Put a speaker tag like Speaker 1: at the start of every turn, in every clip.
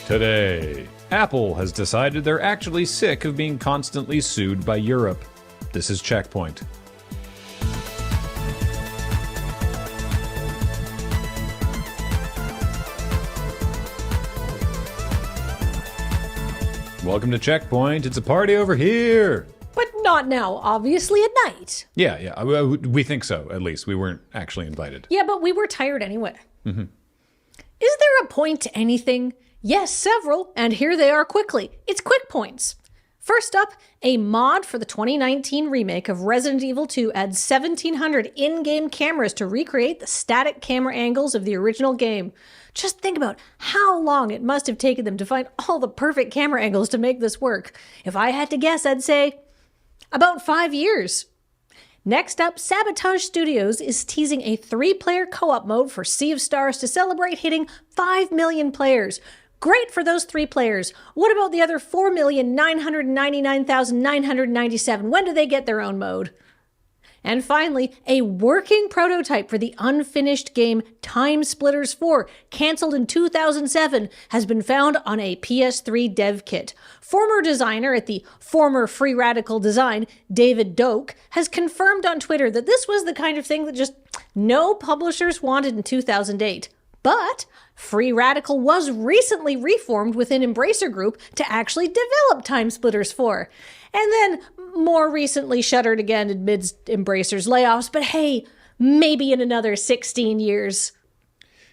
Speaker 1: Today, Apple has decided they're actually sick of being constantly sued by Europe. This is CheckPoint. Welcome to CheckPoint. It's a party over here.
Speaker 2: But not now, obviously at night.
Speaker 1: Yeah, we think so, at least. We weren't actually invited.
Speaker 2: Yeah, but we were tired anyway. Mm-hmm. Is there a point to anything? Yes, several, and here they are quickly. It's quick points. First up, a mod for the 2019 remake of Resident Evil 2 adds 1,700 in-game cameras to recreate the static camera angles of the original game. Just think about how long it must have taken them to find all the perfect camera angles to make this work. If I had to guess, I'd say about 5 years. Next up, Sabotage Studios is teasing a 3-player co-op mode for Sea of Stars to celebrate hitting 5 million players. Great for those 3 players. What about the other 4,999,997? When do they get their own mode? And finally, a working prototype for the unfinished game Time Splitters 4, canceled in 2007, has been found on a PS3 dev kit. Former designer at the former Free Radical Design, David Doak, has confirmed on Twitter that this was the kind of thing that just no publishers wanted in 2008. But Free Radical was recently reformed within Embracer Group to actually develop Time Splitters 4. And then more recently shuttered again amidst Embracer's layoffs. But hey, maybe in another 16 years.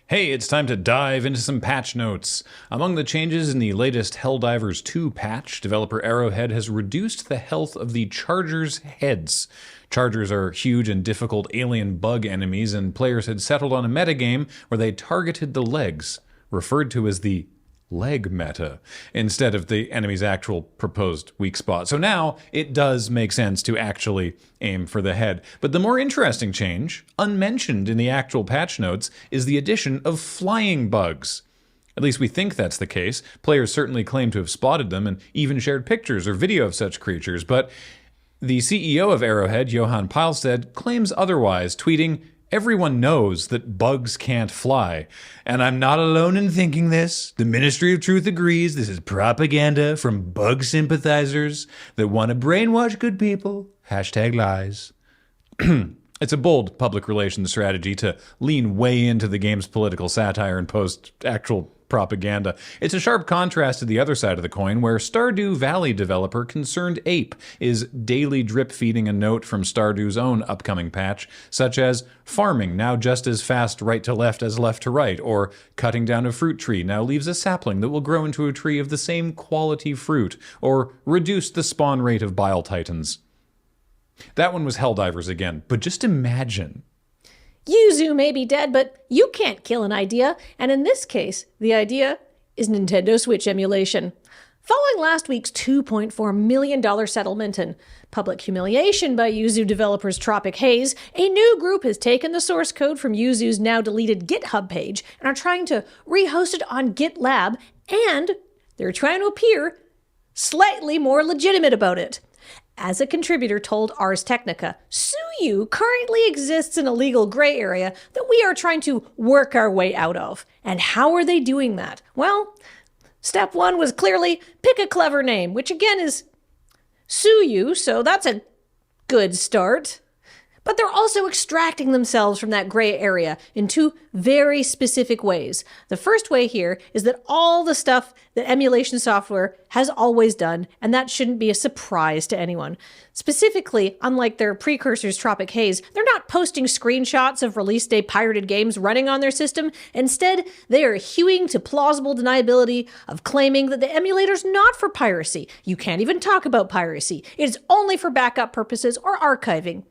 Speaker 1: Hey, it's time to dive into some patch notes. Among the changes in the latest Helldivers 2 patch, developer Arrowhead has reduced the health of the Chargers' heads. Chargers are huge and difficult alien bug enemies, and players had settled on a metagame where they targeted the legs, referred to as the leg meta, instead of the enemy's actual proposed weak spot. So now it does make sense to actually aim for the head. But the more interesting change, unmentioned in the actual patch notes, is the addition of flying bugs. At least we think that's the case. Players certainly claim to have spotted them and even shared pictures or video of such creatures, but the CEO of Arrowhead, Johan Pilestead, claims otherwise, tweeting, "Everyone knows that bugs can't fly. And I'm not alone in thinking this. The Ministry of Truth agrees this is propaganda from bug sympathizers that want to brainwash good people. #lies. It's a bold public relations strategy to lean way into the game's political satire and post actual propaganda. It's a sharp contrast to the other side of the coin, where Stardew Valley developer Concerned Ape is daily drip-feeding a note from Stardew's own upcoming patch, such as farming now just as fast right to left as left to right, or cutting down a fruit tree now leaves a sapling that will grow into a tree of the same quality fruit, or reduce the spawn rate of bile titans. That one was Helldivers again, but just imagine.
Speaker 2: Yuzu may be dead, but you can't kill an idea, and in this case, the idea is Nintendo Switch emulation. Following last week's $2.4 million settlement and public humiliation by Yuzu developers Tropic Haze, a new group has taken the source code from Yuzu's now deleted GitHub page and are trying to rehost it on GitLab, and they're trying to appear slightly more legitimate about it. As a contributor told Ars Technica, Suyu currently exists in a legal gray area that we are trying to work our way out of. And how are they doing that? Well, step 1 was clearly pick a clever name, which again is Suyu, so that's a good start. But they're also extracting themselves from that gray area in 2 very specific ways. The first way here is that all the stuff that emulation software has always done, and that shouldn't be a surprise to anyone. Specifically, unlike their precursors Tropic Haze, they're not posting screenshots of release day pirated games running on their system. Instead, they are hewing to plausible deniability of claiming that the emulator's not for piracy. You can't even talk about piracy. It is only for backup purposes or archiving.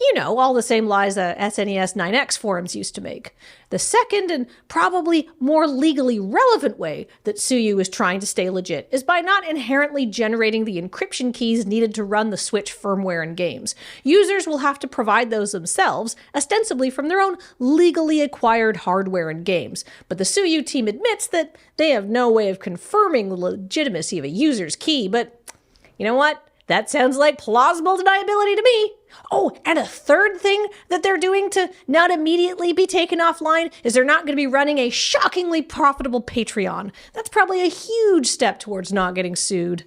Speaker 2: You know, all the same lies the SNES 9X forums used to make. The second and probably more legally relevant way that Suyu is trying to stay legit is by not inherently generating the encryption keys needed to run the Switch firmware and games. Users will have to provide those themselves, ostensibly from their own legally acquired hardware and games. But the Suyu team admits that they have no way of confirming the legitimacy of a user's key, but you know what? That sounds like plausible deniability to me. Oh, and a third thing that they're doing to not immediately be taken offline is they're not going to be running a shockingly profitable Patreon. That's probably a huge step towards not getting sued.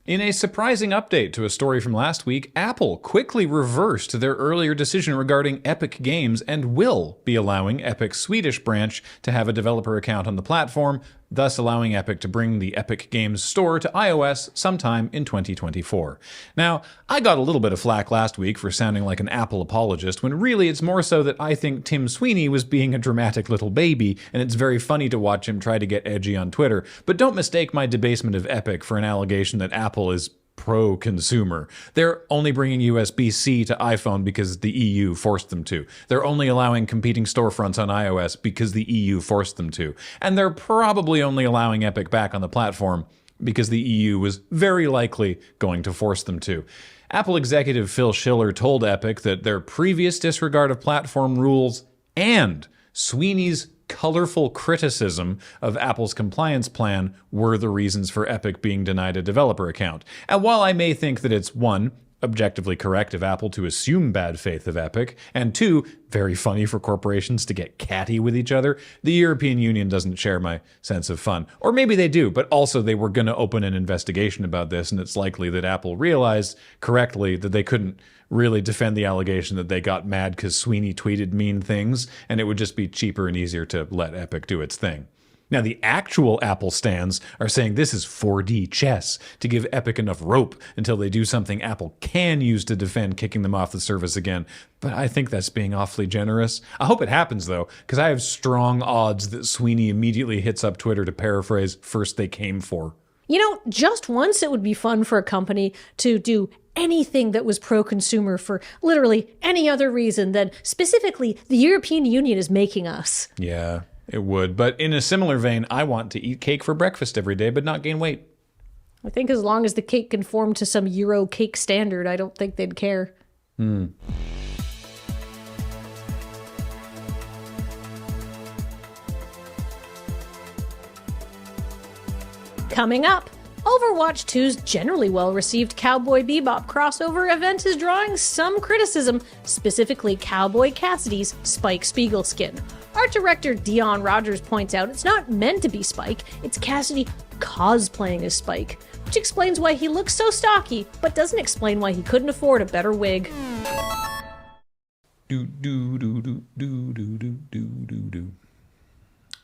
Speaker 1: In a surprising update to a story from last week, Apple quickly reversed their earlier decision regarding Epic Games and will be allowing Epic's Swedish branch to have a developer account on the platform, thus allowing Epic to bring the Epic Games store to iOS sometime in 2024. Now, I got a little bit of flack last week for sounding like an Apple apologist, when really it's more so that I think Tim Sweeney was being a dramatic little baby, and it's very funny to watch him try to get edgy on Twitter. But don't mistake my debasement of Epic for an allegation that Apple is pro-consumer. They're only bringing USB-C to iPhone because the EU forced them to. They're only allowing competing storefronts on iOS because the EU forced them to. And they're probably only allowing Epic back on the platform because the EU was very likely going to force them to. Apple executive Phil Schiller told Epic that their previous disregard of platform rules and Sweeney's colorful criticism of Apple's compliance plan were the reasons for Epic being denied a developer account. And while I may think that it's one, objectively correct of Apple to assume bad faith of Epic, and two, very funny for corporations to get catty with each other, the European Union doesn't share my sense of fun. Or maybe they do, but also they were going to open an investigation about this, and it's likely that Apple realized correctly that they couldn't really defend the allegation that they got mad because Sweeney tweeted mean things, and it would just be cheaper and easier to let Epic do its thing. Now, the actual Apple stans are saying this is 4D chess to give Epic enough rope until they do something Apple can use to defend kicking them off the service again. But I think that's being awfully generous. I hope it happens, though, because I have strong odds that Sweeney immediately hits up Twitter to paraphrase "first they came for."
Speaker 2: You know, just once it would be fun for a company to do anything that was pro-consumer for literally any other reason than specifically the European Union is making us.
Speaker 1: Yeah, it would. But in a similar vein, I want to eat cake for breakfast every day, but not gain weight.
Speaker 2: I think as long as the cake conformed to some Euro cake standard, I don't think they'd care. Coming up, Overwatch 2's generally well-received Cowboy Bebop crossover event is drawing some criticism, specifically Cowboy Cassidy's Spike Spiegel skin. Art director Dion Rogers points out it's not meant to be Spike, it's Cassidy cosplaying as Spike, which explains why he looks so stocky, but doesn't explain why he couldn't afford a better wig.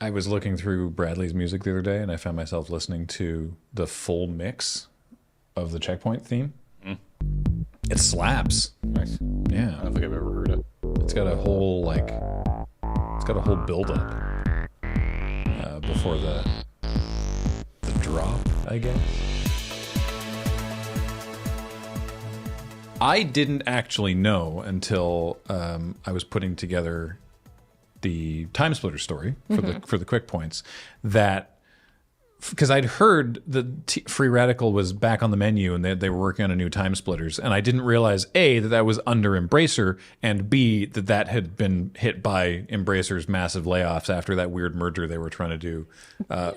Speaker 1: I was looking through Bradley's music the other day, and I found myself listening to the full mix of the CheckPoint theme. It slaps.
Speaker 3: Nice.
Speaker 1: Yeah.
Speaker 3: I don't think I've ever heard it.
Speaker 1: It's got a whole build up before the drop, I guess. I didn't actually know until I was putting together the Time Splitter story for the quick points, that because I'd heard that Free Radical was back on the menu and they were working on a new Time Splitters, and I didn't realize A, that was under Embracer, and B, that had been hit by Embracer's massive layoffs after that weird merger they were trying to do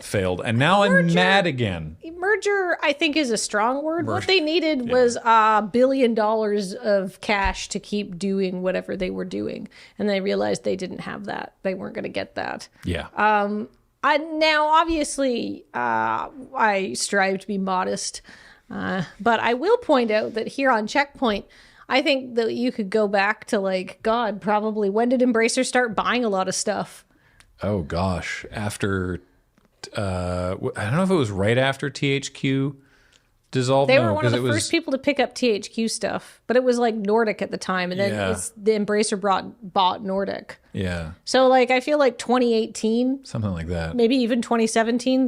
Speaker 1: failed, and now I'm mad again.
Speaker 2: Merger, I think, is a strong word. What they needed was $1 billion of cash to keep doing whatever they were doing, and they realized they didn't have that. They weren't going to get that.
Speaker 1: Yeah.
Speaker 2: Now, obviously, I strive to be modest, but I will point out that here on CheckPoint, I think that you could go back to, probably when did Embracer start buying a lot of stuff?
Speaker 1: Oh, gosh. After, I don't know if it was right after THQ dissolved.
Speaker 2: They were one of the first people to pick up THQ stuff, but it was like Nordic at the time, and then the Embracer bought Nordic.
Speaker 1: Yeah.
Speaker 2: So I feel like 2018,
Speaker 1: something like that,
Speaker 2: maybe even 2017,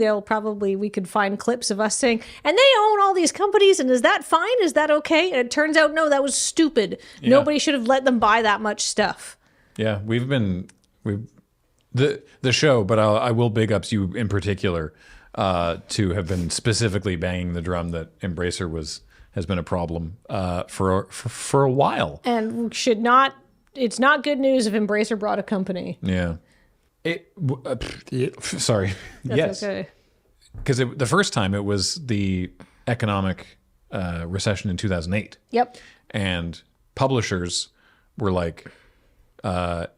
Speaker 2: we could find clips of us saying, and they own all these companies, and is that fine? Is that okay? And it turns out, no, that was stupid. Yeah. Nobody should have let them buy that much stuff.
Speaker 1: Yeah, the show, but I will big ups you in particular to have been specifically banging the drum that Embracer has been a problem for a while, and
Speaker 2: should not. It's not good news if Embracer brought a company.
Speaker 1: Yeah. Sorry.
Speaker 2: That's
Speaker 1: yes.
Speaker 2: Okay.
Speaker 1: Because the first time it was the economic recession in 2008.
Speaker 2: Yep.
Speaker 1: And publishers were like, the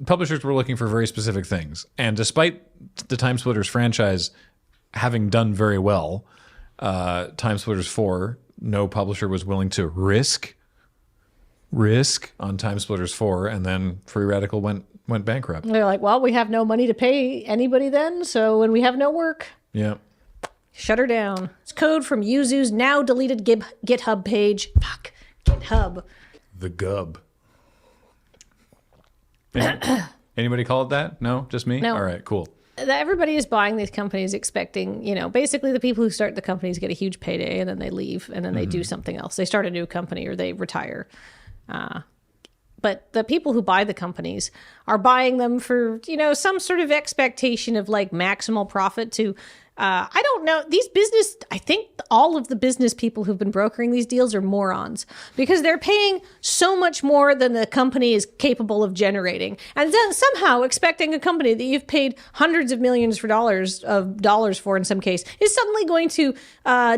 Speaker 1: publishers were looking for very specific things. And despite the Time Splitters franchise having done very well, Time Splitters 4, no publisher was willing to risk on Time Splitters 4, and then Free Radical went bankrupt.
Speaker 2: They're like, well, we have no money to pay anybody then, so when we have no work,
Speaker 1: Yeah.
Speaker 2: shut her down. It's code from Yuzu's now deleted GitHub page. Fuck, GitHub.
Speaker 1: The Gub. Anybody call it that? No? Just me?
Speaker 2: No.
Speaker 1: All right, cool.
Speaker 2: Everybody is buying these companies expecting, basically the people who start the companies get a huge payday and then they leave and then they do something else. They start a new company or they retire. But the people who buy the companies are buying them for, some sort of expectation of like maximal profit to, I don't know. I think all of the business people who've been brokering these deals are morons because they're paying so much more than the company is capable of generating. And then somehow expecting a company that you've paid hundreds of millions of dollars for in some case is suddenly going to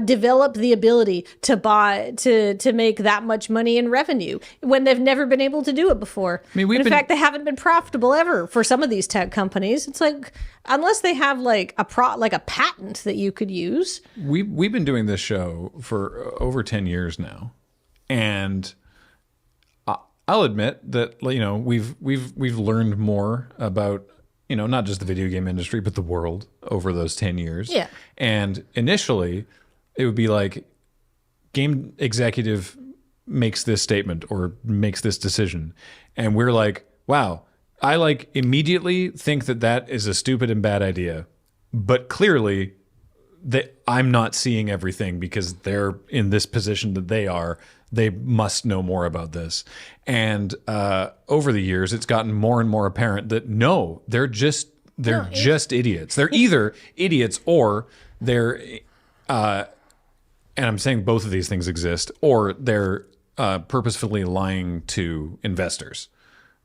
Speaker 2: develop the ability to make that much money in revenue when they've never been able to do it before. I mean, in fact, they haven't been profitable ever for some of these tech companies. It's like, unless they have like a patent that you could use.
Speaker 1: We've been doing this show for over 10 years now, and I'll admit that we've learned more about not just the video game industry but the world over those 10 years.
Speaker 2: Yeah.
Speaker 1: And initially, it would be like game executive makes this statement or makes this decision, and we're like, wow. I immediately think that is a stupid and bad idea, but clearly I'm not seeing everything because they're in this position that they are. They must know more about this. And over the years, it's gotten more and more apparent that no, they're just idiots. They're either idiots or they're, and I'm saying both of these things exist, or they're purposefully lying to investors.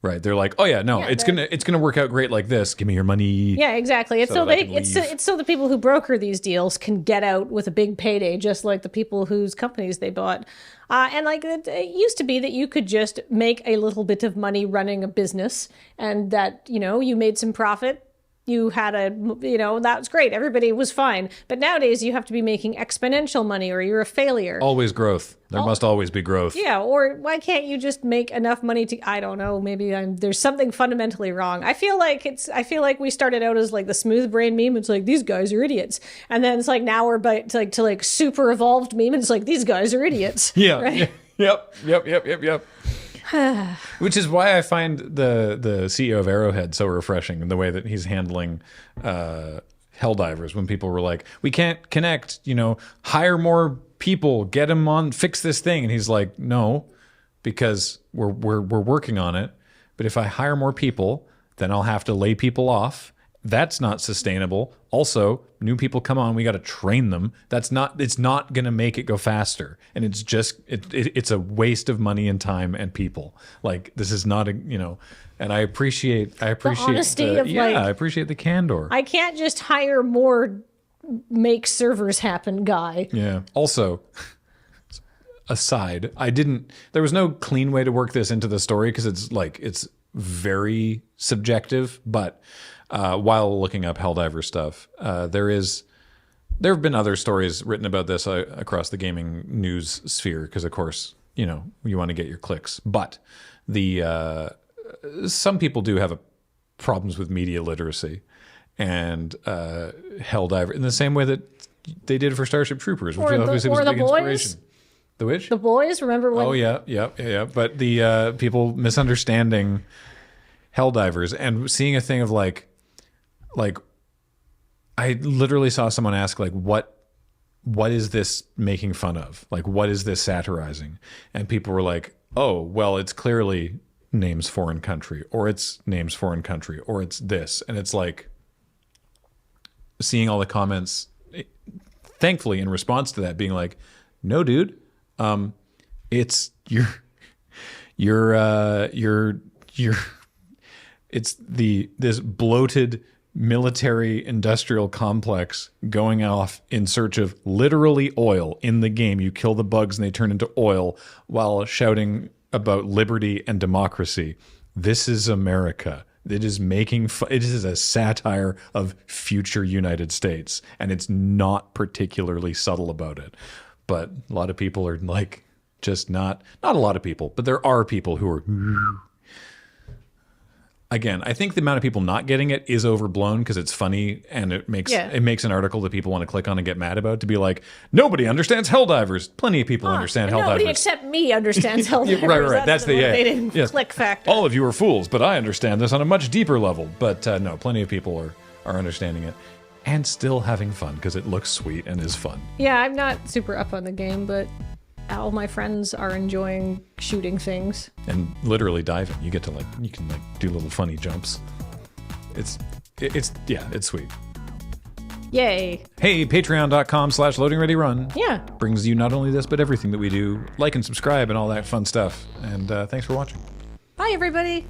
Speaker 1: Right, they're like, oh yeah, no, it's gonna work out great like this. Give me your money.
Speaker 2: Yeah, exactly. It's so the people who broker these deals can get out with a big payday, just like the people whose companies they bought. And like it used to be that you could just make a little bit of money running a business, and that you made some profit. You had that was great. Everybody was fine. But nowadays you have to be making exponential money or you're a failure.
Speaker 1: Always growth. There must always be growth.
Speaker 2: Yeah. Or why can't you just make enough money to, I don't know, maybe there's something fundamentally wrong. I feel like we started out as like the smooth brain meme. It's like, these guys are idiots. And then it's like, now we're to super evolved meme. And it's like, these guys are idiots.
Speaker 1: Yeah.
Speaker 2: Right?
Speaker 1: Yep. Which is why I find the CEO of Arrowhead so refreshing in the way that he's handling Helldivers when people were like, we can't connect, hire more people, get them on, fix this thing. And he's like, no, because we're working on it. But if I hire more people, then I'll have to lay people off. That's not sustainable. Also, new people come on, we got to train them. It's not going to make it go faster. And it's just, it's a waste of money and time and people. Like, this is not and I appreciate the honesty I appreciate the candor.
Speaker 2: I can't just hire more make servers happen guy.
Speaker 1: Yeah. Also, aside, there was no clean way to work this into the story because it's very subjective, but while looking up Helldivers stuff, there have been other stories written about this across the gaming news sphere because, of course, you want to get your clicks. But some people do have problems with media literacy, and Helldiver in the same way that they did for Starship Troopers, which obviously was a big inspiration. The which?
Speaker 2: The boys, remember when?
Speaker 1: Oh yeah. But the people misunderstanding Helldivers and seeing a thing of like I literally saw someone ask like what is this making fun of? Like what is this satirizing? And people were like, "Oh, well, it's clearly names foreign country or it's names foreign country or it's this." And it's like seeing all the comments thankfully in response to that being like, "No, dude. It's you're it's this bloated military industrial complex going off in search of literally oil in the game. You kill the bugs and they turn into oil while shouting about liberty and democracy. This is America. It is making fun. It is a satire of future United States, and it's not particularly subtle about it. But a lot of people are like, just not a lot of people, but there are people who are. Again, I think the amount of people not getting it is overblown because it's funny and it makes an article that people want to click on and get mad about, to be like, nobody understands Helldivers. Plenty of people understand Helldivers.
Speaker 2: Nobody except me understands Helldivers.
Speaker 1: Right. That's the
Speaker 2: motivating click factor.
Speaker 1: All of you are fools, but I understand this on a much deeper level. But no, plenty of people are understanding it and still having fun because it looks sweet and is fun.
Speaker 2: Yeah, I'm not super up on the game, but all my friends are enjoying shooting things.
Speaker 1: And literally diving. You get to you can do little funny jumps. It's sweet.
Speaker 2: Yay.
Speaker 1: Hey, patreon.com/loadingreadyrun.
Speaker 2: Yeah.
Speaker 1: Brings you not only this, but everything that we do. Like and subscribe and all that fun stuff. And thanks for watching.
Speaker 2: Bye, everybody.